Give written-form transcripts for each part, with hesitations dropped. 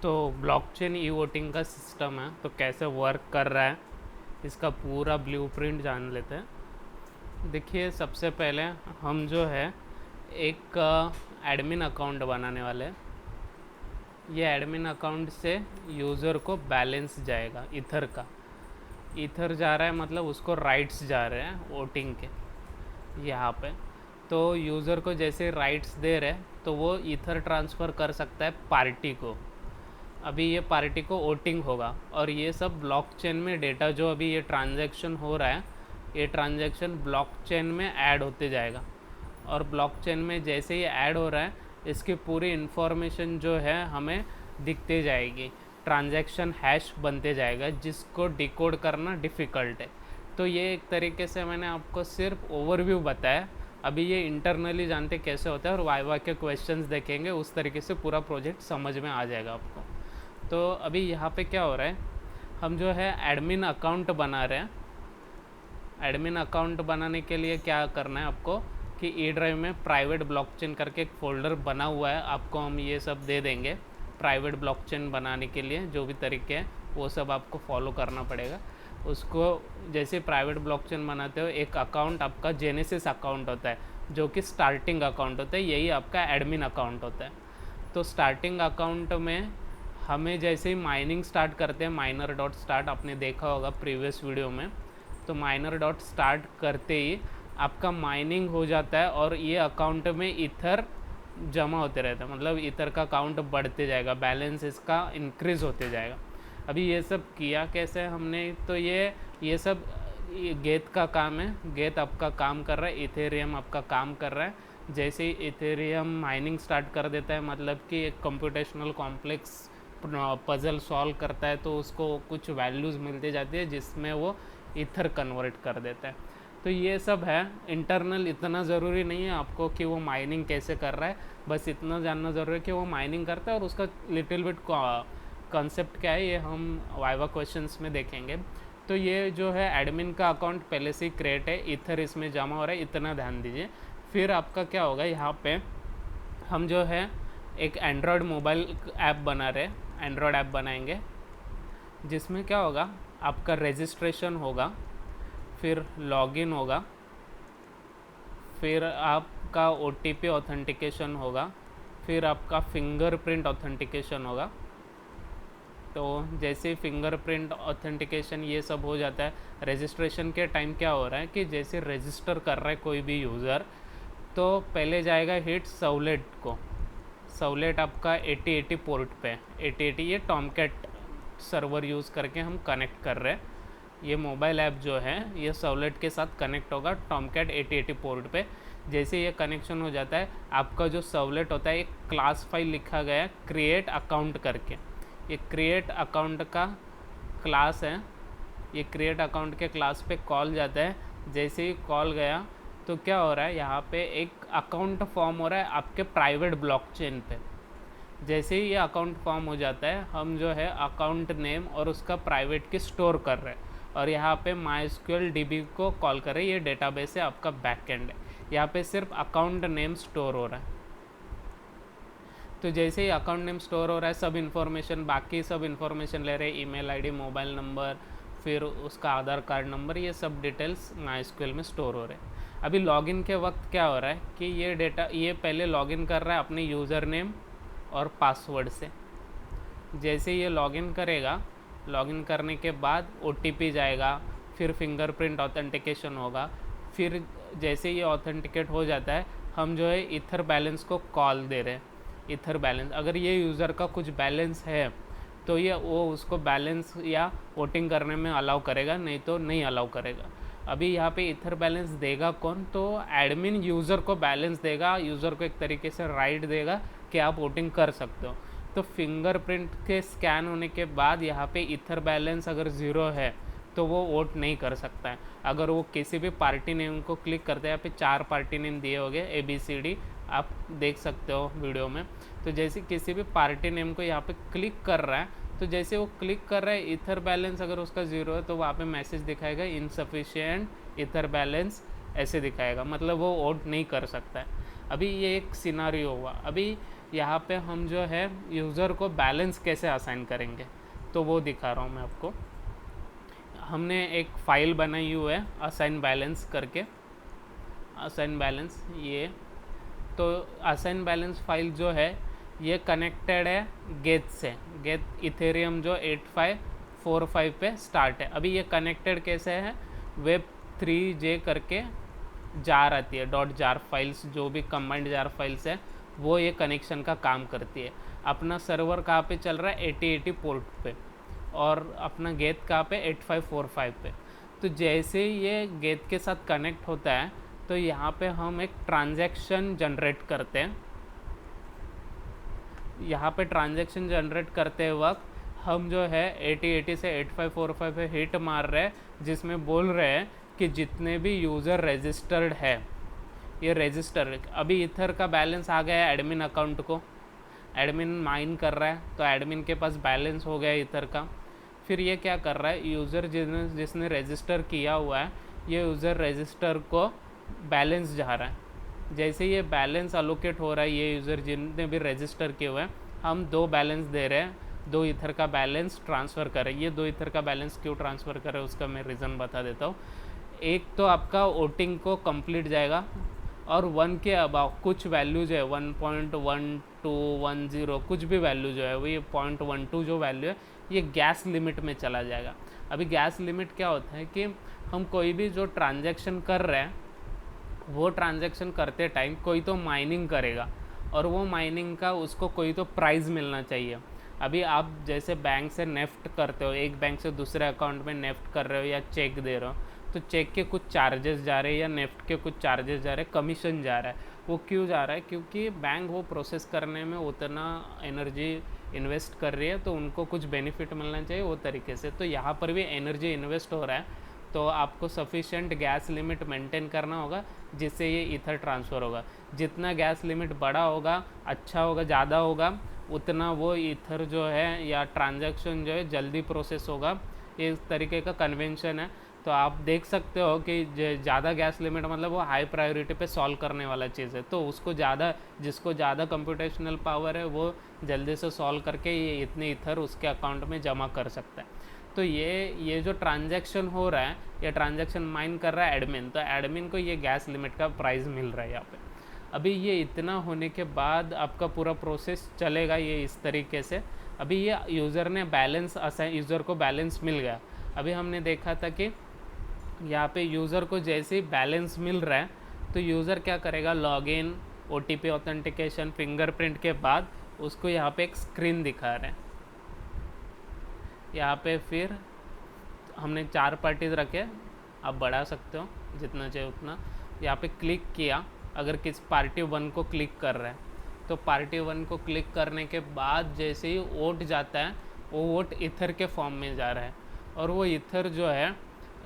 तो blockchain e voting का system है, तो कैसे वर्क कर रहा है इसका पूरा ब्लूप्रिंट जान लेते हैं। देखिए, सबसे पहले हम जो है एक एडमिन अकाउंट बनाने वाले हैं। ये एडमिन अकाउंट से यूज़र को बैलेंस जाएगा ईथर का। ईथर जा रहा है मतलब उसको राइट्स जा रहे हैं वोटिंग के यहाँ पे। तो यूज़र को जैसे राइट्स दे रहे तो वो ईथर ट्रांसफ़र कर सकता है पार्टी को। अभी ये पार्टी को वोटिंग होगा और ये सब ब्लॉकचेन में डेटा जो अभी ये ट्रांजैक्शन हो रहा है, ये ट्रांजैक्शन ब्लॉकचेन में ऐड होते जाएगा। और ब्लॉकचेन में जैसे ही ऐड हो रहा है इसकी पूरी इन्फॉर्मेशन जो है हमें दिखते जाएगी, ट्रांजैक्शन हैश बनते जाएगा जिसको डिकोड करना डिफ़िकल्ट है। तो ये एक तरीके से मैंने आपको सिर्फ ओवरव्यू बताया। अभी ये इंटरनली जानते कैसे होता है और वाइवा के क्वेश्चंस देखेंगे, उस तरीके से पूरा प्रोजेक्ट समझ में आ जाएगा आपको। तो अभी यहाँ पे क्या हो रहा है, हम जो है एडमिन अकाउंट बना रहे हैं। एडमिन अकाउंट बनाने के लिए क्या करना है आपको कि ई ड्राइव में प्राइवेट ब्लॉकचेन करके एक फ़ोल्डर बना हुआ है, आपको हम ये सब दे देंगे। प्राइवेट ब्लॉकचेन बनाने के लिए जो भी तरीके हैं वो सब आपको फॉलो करना पड़ेगा। उसको जैसे प्राइवेट ब्लॉकचेन बनाते हो, एक अकाउंट आपका जेनेसिस अकाउंट होता है जो कि स्टार्टिंग अकाउंट होता है, यही आपका एडमिन अकाउंट होता है। तो स्टार्टिंग अकाउंट में हमें जैसे ही माइनिंग स्टार्ट करते हैं, माइनर डॉट स्टार्ट आपने देखा होगा प्रीवियस वीडियो में, तो माइनर डॉट स्टार्ट करते ही आपका माइनिंग हो जाता है और ये अकाउंट में ईथर जमा होते रहता है, मतलब ईथर का काउंट बढ़ते जाएगा, बैलेंस इसका इंक्रीज़ होते जाएगा। अभी ये सब किया कैसे हमने, तो ये सब गेट का काम है। गेट आपका काम कर रहा है, इथेरियम आपका काम कर रहा है। जैसे ही इथेरियम माइनिंग स्टार्ट कर देता है, मतलब कि एक कंप्यूटेशनल कॉम्प्लेक्स पजल सॉल्व करता है, तो उसको कुछ वैल्यूज़ मिलती जाती है जिसमें वो ईथर कन्वर्ट कर देता है। तो ये सब है इंटरनल। इतना ज़रूरी नहीं है आपको कि वो माइनिंग कैसे कर रहा है, बस इतना जानना ज़रूरी है कि वो माइनिंग करता है और उसका लिटिल बिट कॉन्सेप्ट क्या है ये हम वाइवा क्वेश्चंस में देखेंगे। तो ये जो है एडमिन का अकाउंट पहले से ही क्रिएट है, ईथर इसमें जमा हो रहा है, इतना ध्यान दीजिए। फिर आपका क्या होगा, यहाँ पे हम जो है एक एंड्रॉयड मोबाइल ऐप बना रहे हैं, एंड्रॉयड ऐप बनाएंगे जिसमें क्या होगा, आपका रजिस्ट्रेशन होगा, फिर लॉगिन होगा, फिर आपका OTP ऑथेंटिकेशन होगा, फिर आपका फिंगरप्रिंट ऑथेंटिकेशन होगा। तो जैसे फिंगरप्रिंट ऑथेंटिकेशन ये सब हो जाता है, रजिस्ट्रेशन के टाइम क्या हो रहा है कि जैसे रजिस्टर कर रहा है कोई भी यूज़र, तो पहले जाएगा हिट सवलेट को। सवलेट आपका 8080 पोर्ट पे, 8080 ये टॉमकैट सर्वर यूज़ करके हम कनेक्ट कर रहे हैं। ये मोबाइल ऐप जो है ये सवलेट के साथ कनेक्ट होगा टॉमकैट 8080 पोर्ट पे। जैसे ये कनेक्शन हो जाता है, आपका जो सवलेट होता है एक क्लास फाइल लिखा गया है क्रिएट अकाउंट करके, ये क्रिएट अकाउंट का क्लास है। ये क्रिएट अकाउंट के क्लास पे कॉल जाता है। जैसे ही कॉल गया तो क्या हो रहा है, यहाँ पे एक अकाउंट फॉर्म हो रहा है आपके प्राइवेट ब्लॉकचेन पे। जैसे ही ये अकाउंट फॉर्म हो जाता है, हम जो है अकाउंट नेम और उसका प्राइवेट की स्टोर कर रहे हैं और यहाँ पे MySQL DB को कॉल कर रहे हैं। ये डेटाबेस है आपका बैकएंड है, यहाँ पे सिर्फ अकाउंट नेम स्टोर हो रहा है। तो जैसे ही अकाउंट नेम स्टोर हो रहा है, सब इन्फॉर्मेशन, बाकी सब इन्फॉर्मेशन ले रहे हैं, ईमेल आईडी, मोबाइल नंबर, फिर उसका आधार कार्ड नंबर, ये सब डिटेल्स MySQL में स्टोर हो रहे हैं। अभी लॉगिन के वक्त क्या हो रहा है कि ये डेटा, ये पहले लॉगिन कर रहा है अपने यूज़र नेम और पासवर्ड से। जैसे ये लॉगिन करेगा, लॉगिन करने के बाद OTP जाएगा, फिर फिंगरप्रिंट ऑथेंटिकेशन होगा। फिर जैसे ये ऑथेंटिकेट हो जाता है, हम जो है ईथर बैलेंस को कॉल दे रहे हैं। ईथर बैलेंस, अगर ये यूज़र का कुछ बैलेंस है तो ये वो उसको बैलेंस या वोटिंग करने में अलाउ करेगा, नहीं तो नहीं अलाउ करेगा। अभी यहाँ पे ईथर बैलेंस देगा कौन, तो एडमिन यूज़र को बैलेंस देगा, यूज़र को एक तरीके से राइट देगा कि आप वोटिंग कर सकते हो। तो फिंगरप्रिंट के स्कैन होने के बाद यहाँ पे ईथर बैलेंस अगर ज़ीरो है तो वो वोट नहीं कर सकता है। अगर वो किसी भी पार्टी नेम को क्लिक करते हैं, यहाँ पे 4 पार्टी नेम दिए होंगे ABCD, आप देख सकते हो वीडियो में। तो जैसे किसी भी पार्टी नेम को यहाँ पे क्लिक कर रहा है, तो जैसे वो क्लिक कर रहा है, ईथर बैलेंस अगर उसका ज़ीरो है तो वहाँ पे मैसेज दिखाएगा इनसफिशिएंट ईथर बैलेंस, ऐसे दिखाएगा, मतलब वो वोट नहीं कर सकता है। अभी ये एक सिनारियो हुआ। अभी यहाँ पे हम जो है यूज़र को बैलेंस कैसे असाइन करेंगे, तो वो दिखा रहा हूँ मैं आपको। हमने एक फ़ाइल बनाई हुई है असाइन बैलेंस करके, असाइन बैलेंस ये। तो असाइन बैलेंस फाइल जो है ये कनेक्टेड है गेट से, गेट इथेरियम जो 8545 पे स्टार्ट है। अभी ये कनेक्टेड कैसे है, वेब 3J करके जार आती है, डॉट जार फाइल्स, जो भी कम्बाइंड जार फाइल्स है वो ये कनेक्शन का काम करती है। अपना सर्वर कहाँ पे चल रहा है, 8080 पोर्ट पे, और अपना गेट कहाँ पे, 8545 पे। तो जैसे ये गेट के साथ कनेक्ट होता है तो यहाँ पे हम एक ट्रांजैक्शन जनरेट करते हैं। यहाँ पे ट्रांजैक्शन जनरेट करते वक्त हम जो है 8080 से 8545 पे हिट मार रहे हैं, जिसमें बोल रहे हैं कि जितने भी यूज़र रजिस्टर्ड है, ये रजिस्टर, अभी इथर का बैलेंस आ गया है एडमिन अकाउंट को, एडमिन माइन कर रहा है तो एडमिन के पास बैलेंस हो गया इथर का। फिर ये क्या कर रहा है, यूज़र जिसने रजिस्टर किया हुआ है, ये यूज़र रजिस्टर को बैलेंस जा रहा है। जैसे ये बैलेंस अलोकेट हो रहा है, ये यूज़र जितने भी रजिस्टर किए हुए हैं, हम 2 बैलेंस दे रहे हैं, 2 ईथर का बैलेंस ट्रांसफ़र करें। ये 2 ईथर का बैलेंस क्यों ट्रांसफ़र करें उसका मैं रीज़न बता देता हूँ। एक तो आपका वोटिंग को कंप्लीट जाएगा, और 1 के अबाव कुछ वैल्यू जो है 1.1210 कुछ भी वैल्यू जो है वो, ये 0.12 जो वैल्यू है ये गैस लिमिट में चला जाएगा। अभी गैस लिमिट क्या होता है कि हम कोई भी जो ट्रांजैक्शन कर रहे हैं, वो ट्रांजैक्शन करते टाइम कोई तो माइनिंग करेगा, और वो माइनिंग का उसको कोई तो प्राइज़ मिलना चाहिए। अभी आप जैसे बैंक से नेफ्ट करते हो, एक बैंक से दूसरे अकाउंट में नेफ्ट कर रहे हो या चेक दे रहे हो, तो चेक के कुछ चार्जेस जा रहे हैं या नेफ्ट के कुछ चार्जेस जा रहे हैं, कमीशन जा रहा है। वो क्यों जा रहा है, क्योंकि बैंक वो प्रोसेस करने में उतना एनर्जी इन्वेस्ट कर रही है, तो उनको कुछ बेनिफिट मिलना चाहिए वो तरीके से। तो यहाँ पर भी एनर्जी इन्वेस्ट हो रहा है, तो आपको सफिशेंट गैस लिमिट मेंटेन करना होगा, जिससे ये ईथर ट्रांसफ़र होगा। जितना गैस लिमिट बड़ा होगा, अच्छा होगा, ज़्यादा होगा, उतना वो ईथर जो है या ट्रांजैक्शन जो है जल्दी प्रोसेस होगा। इस तरीके का कन्वेंशन है। तो आप देख सकते हो कि ज़्यादा गैस लिमिट मतलब वो हाई प्रायोरिटी पे सॉल्व करने वाला चीज़ है, तो उसको ज़्यादा, जिसको ज़्यादा कंप्यूटेशनल पावर है वो जल्दी से सॉल्व करके ये इतने ईथर उसके अकाउंट में जमा कर सकता है। तो ये जो ट्रांजैक्शन हो रहा है, ये ट्रांजैक्शन माइन कर रहा है एडमिन, तो एडमिन को ये गैस लिमिट का प्राइस मिल रहा है यहाँ पे। अभी ये इतना होने के बाद आपका पूरा प्रोसेस चलेगा ये इस तरीके से। अभी ये यूज़र ने बैलेंस असाइन, यूज़र को बैलेंस मिल गया। अभी हमने देखा था कि यहाँ पे यूज़र को जैसे ही बैलेंस मिल रहा है तो यूज़र क्या करेगा, लॉगिन, OTP ऑथेंटिकेशन, फिंगरप्रिंट के बाद उसको यहाँ पे एक स्क्रीन दिखा रहे हैं। यहाँ पे फिर हमने 4 पार्टीज रखे, आप बढ़ा सकते हो जितना चाहिए उतना। यहाँ पे क्लिक किया, अगर किस पार्टी 1 को क्लिक कर रहा है तो पार्टी 1 को क्लिक करने के बाद जैसे ही वोट जाता है, वो वोट ईथर के फॉर्म में जा रहा है, और वो ईथर जो है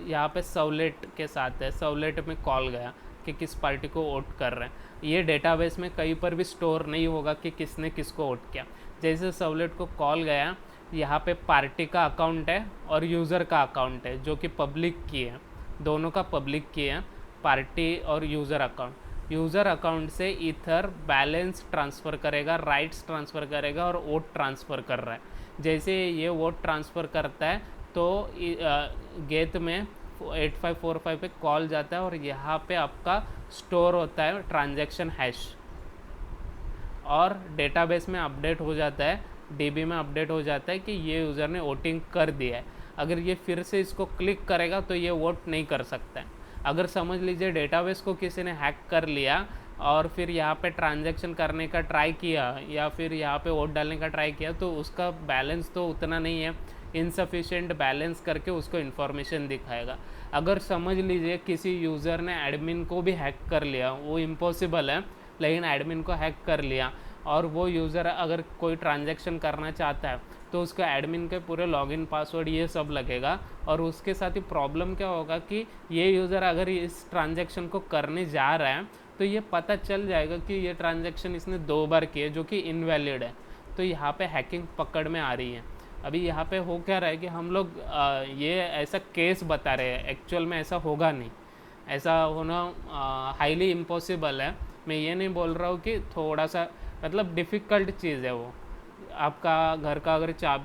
यहाँ पे सवलेट के साथ है, सवलेट में कॉल गया कि किस पार्टी को वोट कर रहे हैं। ये डेटाबेस में कहीं पर भी स्टोर नहीं होगा कि किसने किसको वोट किया। जैसे सवलेट को कॉल गया, यहाँ पे पार्टी का अकाउंट है और यूज़र का अकाउंट है जो कि पब्लिक की है, दोनों का पब्लिक की है, पार्टी और यूज़र अकाउंट। यूज़र अकाउंट से ईथर बैलेंस ट्रांसफ़र करेगा, राइट्स ट्रांसफ़र करेगा और वोट ट्रांसफ़र कर रहा है। जैसे ये वोट ट्रांसफ़र करता है तो गेट में 8545 पे कॉल जाता है, और यहाँ पे आपका स्टोर होता है ट्रांजैक्शन हैश, और डेटाबेस में अपडेट हो जाता है, DB में अपडेट हो जाता है कि ये यूज़र ने वोटिंग कर दिया है। अगर ये फिर से इसको क्लिक करेगा तो ये वोट नहीं कर सकता है। अगर समझ लीजिए डेटाबेस को किसी ने हैक कर लिया और फिर यहाँ पे ट्रांजैक्शन करने का ट्राई किया या फिर यहाँ पे वोट डालने का ट्राई किया, तो उसका बैलेंस तो उतना नहीं है, इनसफिशिएंट बैलेंस करके उसको इन्फॉर्मेशन दिखाएगा। अगर समझ लीजिए किसी यूज़र ने एडमिन को भी हैक कर लिया, वो इम्पॉसिबल है, लेकिन एडमिन को हैक कर लिया, और वो यूज़र अगर कोई ट्रांजैक्शन करना चाहता है तो उसको एडमिन के पूरे लॉगिन पासवर्ड ये सब लगेगा, और उसके साथ ही प्रॉब्लम क्या होगा कि ये यूज़र अगर इस ट्रांजैक्शन को करने जा रहा है तो ये पता चल जाएगा कि ये ट्रांजैक्शन इसने 2 बार किए जो कि इनवैलिड है, तो यहाँ पे हैकिंग पकड़ में आ रही है। अभी यहाँ पे हो क्या रहा है कि हम लोग ये ऐसा केस बता रहे हैं, एक्चुअल में ऐसा होगा नहीं, ऐसा होना हाईली इम्पॉसिबल है। मैं ये नहीं बोल रहा हूँ कि थोड़ा सा मतलब डिफ़िकल्ट चीज़ है वो। आपका घर का अगर चाबी